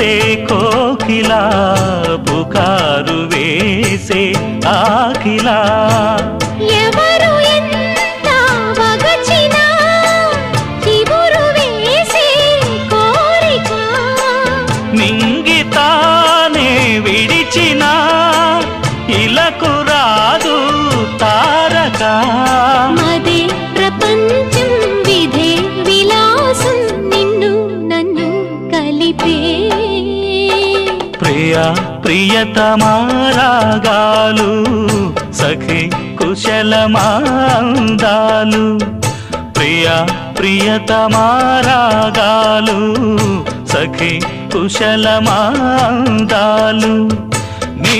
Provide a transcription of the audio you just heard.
చేసే కోకిలా పుకారు వేసే ఆకిలా ఎవరు ఎంత వగచినా చిగురు వేసే కోరిక నింగితానే విడిచిన ఇలకు రాదు తారక మదే ప్రపంచం విధే విలాసం నిన్ను నన్ను కలిపే ప్రియా ప్రియతమారాగాలు సఖి కుశలమాందాలు ప్రియా ప్రియతమారాగాలు సఖి కుశలమాందాలు నీ